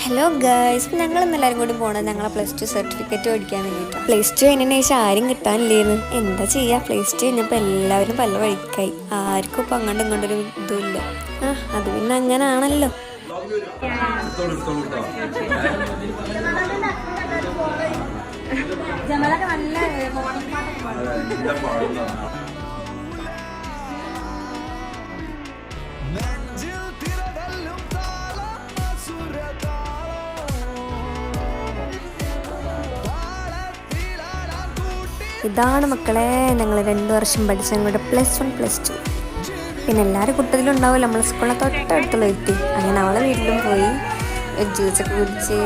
Hello guys, ഞങ്ങളെല്ലാവരും കൂടി പോകണത് ഞങ്ങളെ +2 സർട്ടിഫിക്കറ്റ് മേടിക്കാൻ വേണ്ടിയിട്ടാണ്. +2 കഴിഞ്ഞതിന് ശേഷം ആരും കിട്ടാനില്ലേന്ന്. എന്താ ചെയ്യുക, +2 കഴിഞ്ഞപ്പോൾ എല്ലാവരും പല വഴിക്കായി. ആർക്കും ഇപ്പം അങ്ങോട്ടും ഇങ്ങോട്ടൊരു ഇതുമില്ല. അത് പിന്നെ അങ്ങനാണല്ലോ. ഇതാണ് മക്കളെ ഞങ്ങൾ 2 വർഷം പഠിച്ച ഞങ്ങളുടെ +1 +2. പിന്നെ എല്ലാവരും കുട്ടത്തിലുണ്ടാവില്ല. നമ്മളെ സ്കൂളിലെ തൊട്ടടുത്തുള്ള എത്തി. അങ്ങനെ അവളെ വീട്ടിലും പോയി ജ്യൂസൊക്കെ കുടിച്ച്